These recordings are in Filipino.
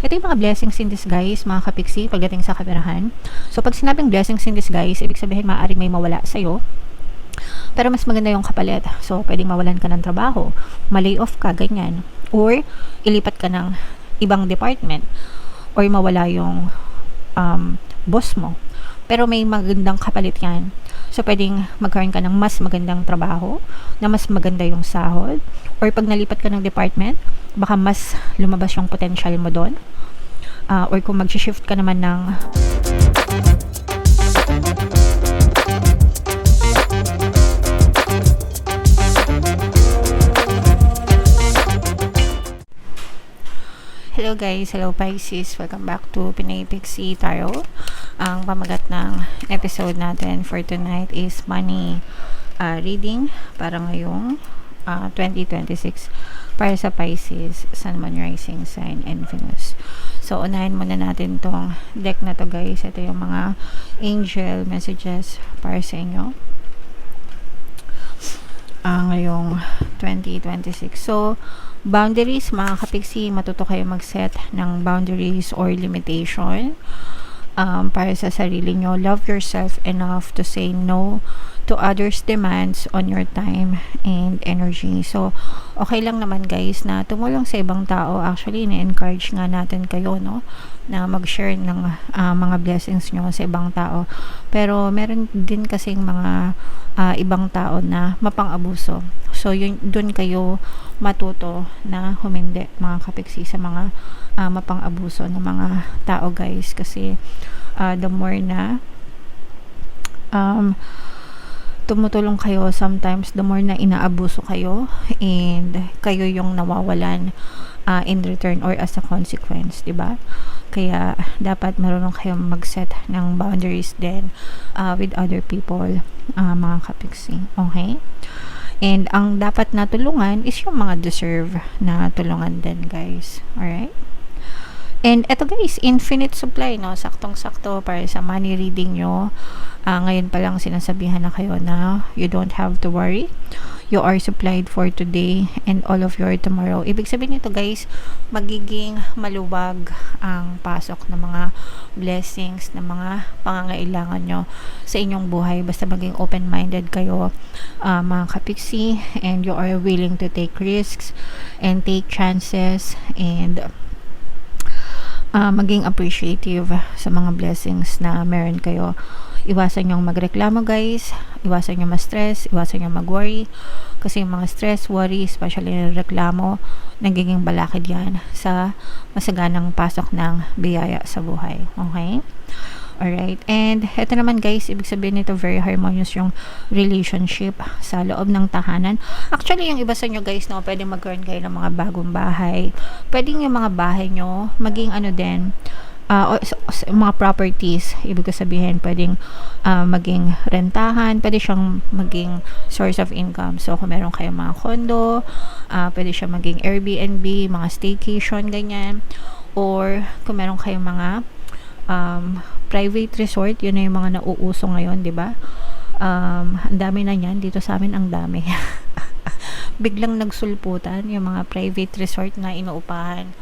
Ito yung mga blessings in disguise, mga kapiksi, pagdating sa kaperahan. So, pag sinabing blessings in disguise, ibig sabihin maaaring may mawala sa'yo, pero mas maganda yung kapalit. So, pwedeng mawalan ka ng trabaho, ma-lay off ka, ganyan. Or, ilipat ka ng ibang department. Or, mawala yung boss mo. Pero may magandang kapalit yan. So, pwedeng magkaroon ka ng mas magandang trabaho, na mas maganda yung sahod. Or, pag nalipat ka ng department, baka mas lumabas yung potential mo doon. Or kung mag-shift ka naman ng Hello guys, hello Pisces, welcome back to Pinay Pixie Tarot. Ang pamagat ng episode natin for tonight is money reading para ngayong 2026 para sa Pisces, Sun, Moon, Rising Sign, and Venus. So, unahin muna natin tong deck na to guys. Ito yung mga angel messages para sa inyo ngayong 2026. So, boundaries, mga kapiksi, matuto kayo mag-set ng boundaries or limitation para sa sarili nyo. Love yourself enough to say no to others' demands on your time and energy. So, okay lang naman guys na tumulong sa ibang tao. Actually, na-encourage nga natin kayo, no, na mag-share ng mga blessings nyo sa ibang tao. Pero, meron din kasing mga ibang tao na mapang-abuso. So, dun kayo matuto na humindi, mga kapiksi, sa mga mapang-abuso ng mga tao guys. Kasi, the more na tumutulong kayo, sometimes the more na inaabuso kayo and kayo yung nawawalan in return or as a consequence, diba? Kaya dapat marunong kayong mag-set ng boundaries din with other people, mga kapiksi. Okay? And ang dapat na tulungan is yung mga deserve na tulungan din guys. Alright? And eto guys, infinite supply, no? Saktong-sakto para sa money reading nyo. Ngayon pa lang sinasabihan na kayo na you don't have to worry. You are supplied for today and all of your tomorrow. Ibig sabihin nito guys, magiging maluwag ang pasok ng mga blessings, ng mga pangangailangan nyo sa inyong buhay. Basta maging open-minded kayo, mga kapiksi, and you are willing to take risks and take chances and maging appreciative sa mga blessings na meron kayo. Iwasan yung magreklamo guys, iwasan yung ma-stress, iwasan yung mag-worry, kasi yung mga stress, worry, especially yung reklamo, nagiging balakid yan sa masaganang pasok ng biyaya sa buhay. Okay? Alright, and eto naman guys, ibig sabihin nito very harmonious yung relationship sa loob ng tahanan. Actually, yung iba sa inyo guys, no, pwedeng magkaroon kayo ng mga bagong bahay. Pwedeng yung mga bahay nyo maging ano din, mga properties, ibig ko sabihin, pwedeng maging rentahan, pwede siyang maging source of income. So, kung meron kayong mga condo, pwede siyang maging Airbnb, mga staycation, ganyan. Or, kung meron kayong mga private resort, yun na yung mga nauuso ngayon, di ba? Ang dami na yan. Dito sa amin, ang dami. Biglang nagsulputan yung mga private resort na inuupahan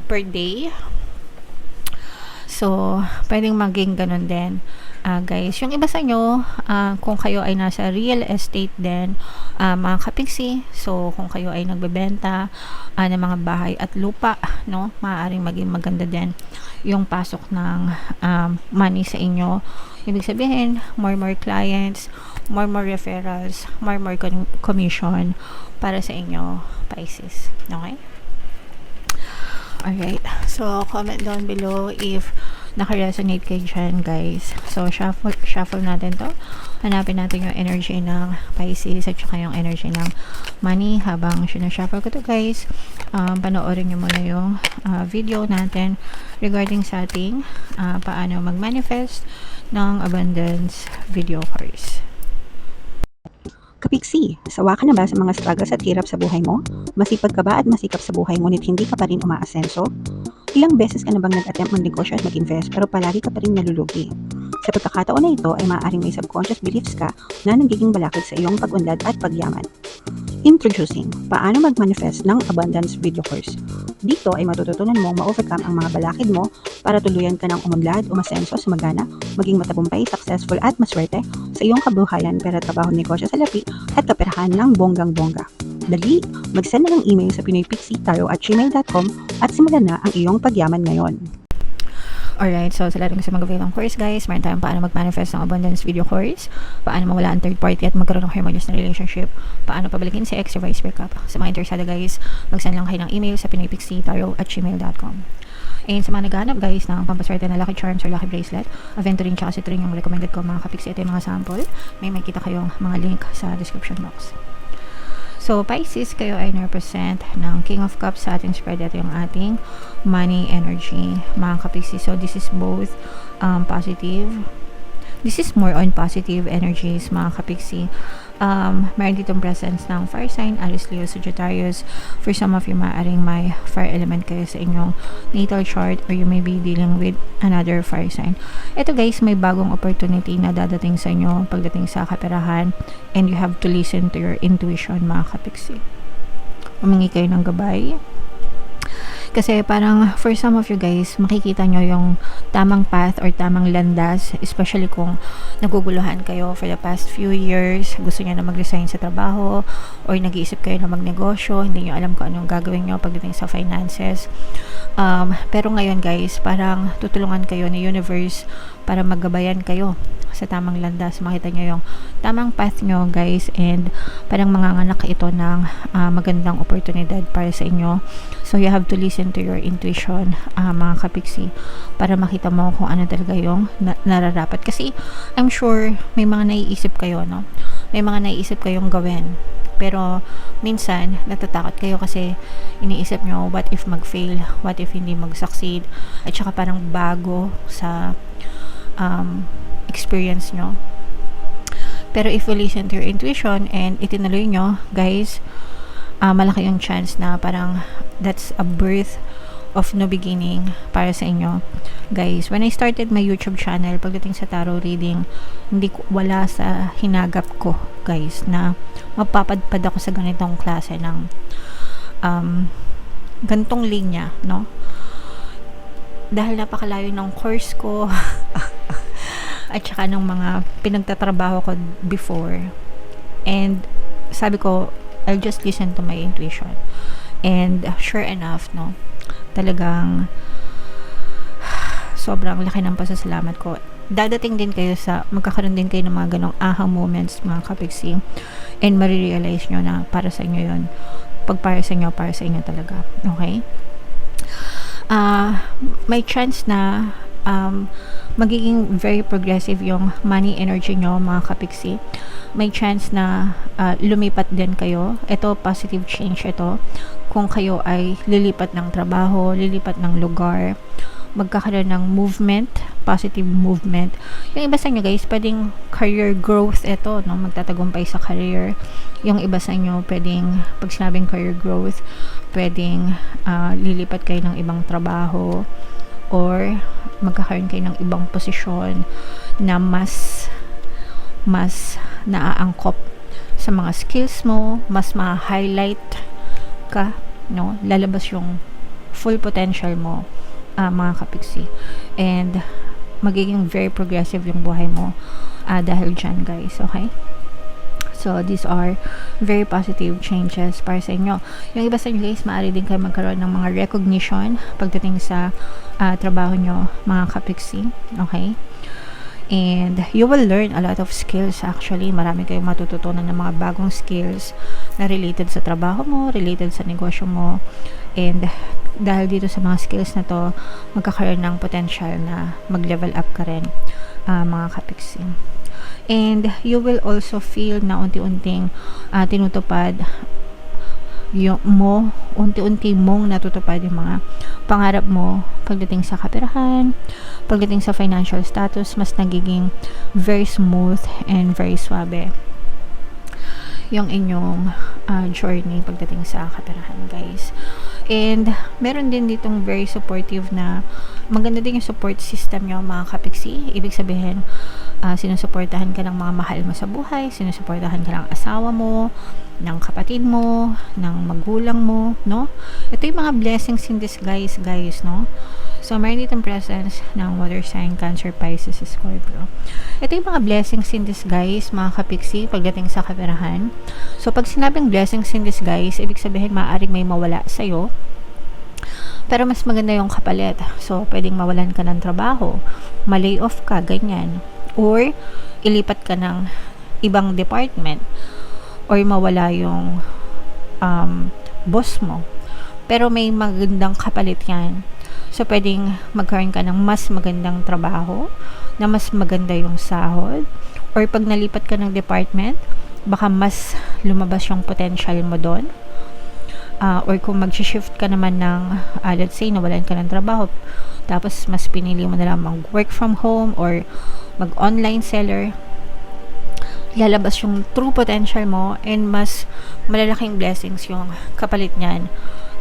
per day. So, pwedeng maging ganun din. Guys, yung iba sa inyo, kung kayo ay nasa real estate din, mga kapiksi, so kung kayo ay nagbebenta ng mga bahay at lupa, no, maaaring maging maganda din yung pasok ng money sa inyo. Ibig sabihin, more clients, more referrals, more commission para sa inyo, Pisces. Okay? Alright, so comment down below if naka-resonate kayo dyan guys. So shuffle natin to. Hanapin natin yung energy ng Pisces at saka yung energy ng money. Habang sinashuffle ko to guys, panoorin nyo muna yung video natin regarding sa ating paano mag-manifest ng abundance video course. Kapiksi, sawa ka na ba sa mga struggles at hirap sa buhay mo? Masipag ka ba at masikap sa buhay ngunit hindi ka pa rin umaasenso? Ilang beses ka na bang nag-attempt mag-negosyo at mag-invest pero palagi ka pa rin nalulugi? Sa pagkakataon na ito ay maaaring may subconscious beliefs ka na nagiging balakid sa iyong pag-unlad at pagyaman. Introducing, paano mag-manifest ng abundance video course. Dito ay matututunan mong ma-overcome ang mga balakid mo para tuluyan ka ng umunlad, umasenso, sumagana, maging matagumpay, successful at maswerte sa iyong kabuhayan, pera, trabaho, negosyo, salapi at kaperahan ng bonggang-bongga. Dali, mag-send na ng email sa pinoypixie@gmail.com at simulan na ang iyong pagyaman ngayon. Alright, so sa lahat ng gusto mag-avail ng course guys, meron tayong paano mag-manifest ng abundance video course, paano mawala ang third party at magkaroon ng harmonious na relationship, paano pabalikin si ex or vice breakup. Sa mga interesado guys, mag-send lang kayo ng email sa pinoypixie@gmail.com. And sa mga naghahanap guys ng pampaswerte na lucky charms or lucky bracelet, aventurine tsaka citrine yung recommended ko mga kapixie. Ito yung mga sample, may makita kayong mga link sa description box. So, Pisces, kayo ay represent ng King of Cups sa ating spread. Ito yung ating money energy, mga kapixie. So, this is both positive. This is more on positive energies, mga kapixie. Meron ditong presence ng fire sign, Aries, Leo, Sagittarius. For some of you, maaaring may fire element kayo sa inyong natal chart or you may be dealing with another fire sign. Ito guys, may bagong opportunity na dadating sa inyo pagdating sa kaperahan and you have to listen to your intuition, mga kapixie. Humingi kayo ng gabay. Kasi parang for some of you guys, makikita nyo yung tamang path or tamang landas, especially kung naguguluhan kayo for the past few years, gusto nyo na mag-resign sa trabaho or nag-iisip kayo na magnegosyo, hindi nyo alam kung anong gagawin nyo pagdating sa finances. Pero ngayon guys, parang tutulungan kayo ni universe para maggabayan kayo sa tamang landas. Makita nyo yung tamang path nyo guys, and parang manganganak ito ng magandang oportunidad para sa inyo. So you have to listen to your intuition, mga kapixie, para makita mo kung ano talaga yung nararapat. Kasi I'm sure may mga naiisip kayo, no? May mga naiisip kayong gawin, pero minsan natatakot kayo kasi iniisip nyo, what if mag-fail, what if hindi mag-succeed, at saka parang bago sa experience nyo. Pero if you listen to your intuition and itinuloy nyo guys, malaki yung chance na parang that's a birth of new beginning para sa inyo guys. When I started my YouTube channel, pagdating sa tarot reading, wala sa hinagap ko guys na mapapadpad ako sa ganitong klase ng ganitong linya, no? Dahil napakalayo ng course ko at saka ng mga pinagtatrabaho ko before, and sabi ko, I'll just listen to my intuition. And sure enough, no, talagang sobrang laki ng pasasalamat ko. Dadating din kayo magkakaroon din kayo ng mga ganong aha moments, mga kapixie, and marirealize nyo na para sa inyo yun. Pag para sa inyo talaga. Okay? May chance na magiging very progressive yung money energy nyo, mga kapixie. May chance na lumipat din kayo. Ito, positive change ito. Kung kayo ay lilipat ng trabaho, lilipat ng lugar, magkakaroon ng movement, positive movement. Yung iba sa inyo guys, pwedeng career growth ito, no? Magtatagumpay sa career. Yung iba sa inyo, pwedeng, pag sinabing career growth, pwedeng lilipat kayo ng ibang trabaho or magkakaroon kayo ng ibang posisyon na mas naaangkop sa mga skills mo, mas ma-highlight ka, no? Lalabas yung full potential mo, mga kapixie, and magiging very progressive yung buhay mo dahil dyan guys. Okay, so these are very positive changes para sa inyo. Yung iba sa inyo guys, maaari din kayo magkaroon ng mga recognition pagdating sa trabaho nyo, mga kapixie. Okay, and you will learn a lot of skills. Actually, marami kayong matututunan ng mga bagong skills na related sa trabaho mo, related sa negosyo mo, and dahil dito sa mga skills na to, magkakaroon ng potential na mag-level up ka rin, mga kapixie. And you will also feel na unti-unting tinutupad unti-unti mong natutupad yung mga pangarap mo pagdating sa kaperahan, pagdating sa financial status, mas nagiging very smooth and very suabe yung inyong journey pagdating sa kaperahan guys. And meron din ditong very supportive na maganda din yung support system nyo mga kapiksi. Ibig sabihin, sinusuportahan ka ng mga mahal mo sa buhay, sinusuportahan ka ng asawa mo, ng kapatid mo, ng magulang mo, no? Ito yung mga blessings in disguise, guys, no? So, meron ditong presence ng water sign, Cancer, Pisces, Scorpio. Ito yung mga blessings in disguise, mga kapiksi, pagdating sa kaperahan. So, pag sinabing blessings in disguise, ibig sabihin, maaaring may mawala sa'yo, pero mas maganda yung kapalit. So, pwedeng mawalan ka ng trabaho, ma-lay off ka, ganyan. Or, ilipat ka ng ibang department. Or, mawala yung boss mo. Pero may magandang kapalit yan. So, pwedeng magkaroon ka ng mas magandang trabaho, na mas maganda yung sahod. Or, pag nalipat ka ng department, baka mas lumabas yung potential mo doon. Or kung mag-shift ka naman ng, let's say, nawalan ka ng trabaho, tapos mas pinili mo na lang mag-work from home or mag-online seller, lalabas yung true potential mo and mas malalaking blessings yung kapalit niyan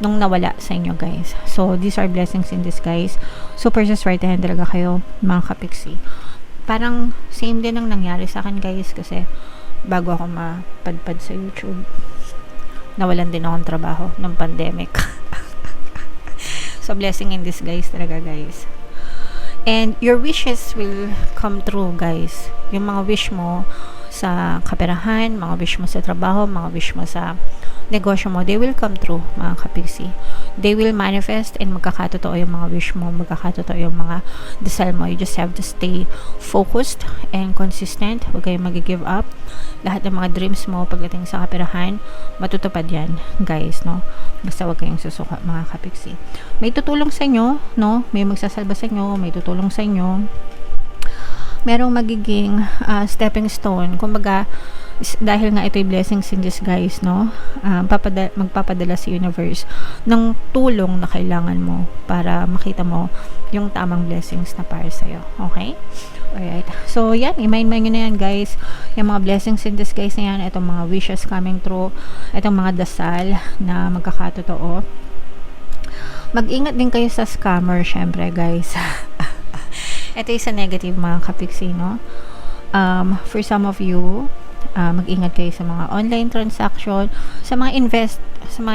nung nawala sa inyo, guys. So, these are blessings in disguise. Super saswertehan talaga kayo, mga kapiksi. Parang same din ang nangyari sa akin, guys, kasi bago ako mapadpad sa YouTube, nawalan din akong trabaho ng pandemic. So, blessing in disguise talaga, guys. And your wishes will come true, guys. Yung mga wish mo sa kaperahan, mga wish mo sa trabaho, mga wish mo sa negosyo mo, they will come true, mga kapiksi. They will manifest and magkakatotoo yung mga wish mo, magkakatotoo yung mga dasal mo. You just have to stay focused and consistent. Huwag kayong mag-give up. Lahat ng mga dreams mo pagdating sa kaperahan, matutupad yan, guys, no? Basta huwag kayong susuka, mga kapiksi. May tutulong sa inyo, no? May magsasalba sa inyo, may tutulong sa inyo. Merong magiging stepping stone. Kumbaga, dahil nga ito yung blessings in disguise, no? Magpapadala sa universe ng tulong na kailangan mo para makita mo yung tamang blessings na para sa'yo. Okay? Alright. So, yan. I-mind nyo na yan, guys. Yung mga blessings in disguise na yan, itong mga wishes coming true, itong mga dasal na magkakatotoo. Mag-ingat din kayo sa scammer, syempre, guys. Ito yung sa negative, mga kapiksi, no? For some of you, mag-ingat kayo sa mga online transaction, sa mga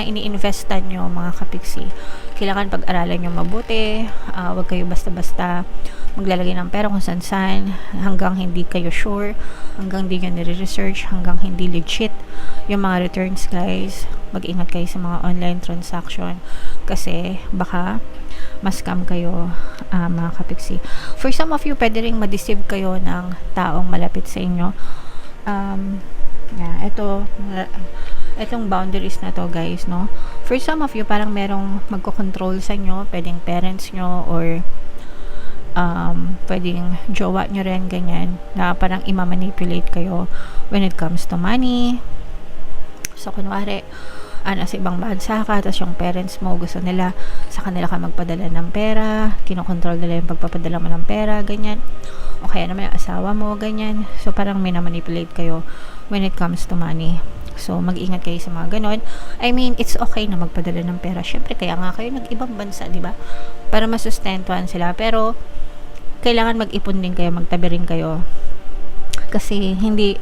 ini-investan nyo, mga kapiksi. Kailangan pag-aralan nyo mabuti, huwag kayo basta-basta maglalagay ng pera kung saan-saan, hanggang hindi kayo sure, hanggang hindi nyo nire-research, hanggang hindi legit yung mga returns, guys. Mag-ingat kayo sa mga online transaction kasi baka ma-scam kayo, mga kapiksi. For some of you, pwede rin ma-deceive kayo ng taong malapit sa inyo. Itong boundaries na to, guys, no? For some of you, parang merong magko-control sa inyo, pwedeng parents nyo or pwedeng jowa nyo rin, ganyan, na parang ima-manipulate kayo when it comes to money. So, kunwari, nasa ibang bansa ka, tapos yung parents mo gusto nila sa kanila ka magpadala ng pera, kinokontrol nila yung pagpapadala mo ng pera, ganyan. O kaya naman yung asawa mo, ganyan. So, parang mina-manipulate kayo when it comes to money. So, mag-ingat kayo sa mga ganon. I mean, it's okay na magpadala ng pera. Syempre, kaya nga kayo nag-ibang bansa, di ba? Para masustentuhan sila. Pero, kailangan mag-ipon din kayo, magtabi rin kayo. Kasi, hindi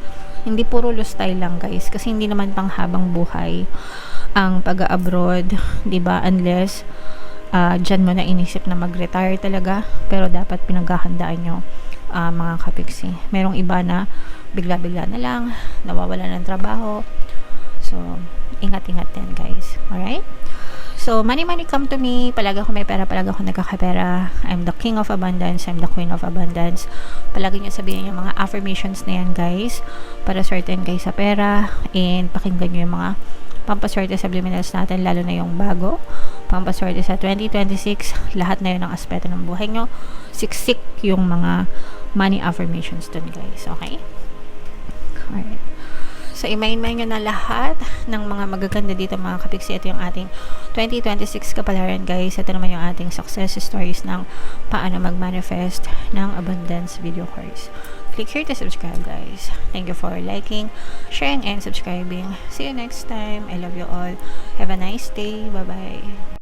puro lustay lang, guys. Kasi, hindi naman panghabang buhay ang pag-abroad, di ba? Unless, dyan mo na inisip na mag-retire talaga. Pero, dapat pinaghahandaan nyo, mga kapiksi. Merong iba na bigla-bigla na lang, nawawala ng trabaho. So, ingat-ingat din, guys. Alright? So, money come to me. Palagi ako may pera, palagi ako nagkakapera. I'm the king of abundance. I'm the queen of abundance. Palagi nyo sabihin yung mga affirmations na yan, guys, para certain kayo sa pera. And pakinggan nyo yung mga pampaswerte subliminals natin, lalo na yung bago. Pampaswerte sa 2026. Lahat na yun ang aspeto ng buhay nyo. Siksik yung mga money affirmations dun, guys. Okay? Alright. So, i-mind-mind nyo na lahat ng mga magaganda dito, mga kapiksi. Ito yung ating 2026 kapalaran, guys. Ito naman yung ating success stories ng paano mag-manifest ng abundance video course. Click here to subscribe, guys. Thank you for liking, sharing, and subscribing. See you next time. I love you all. Have a nice day. Bye-bye.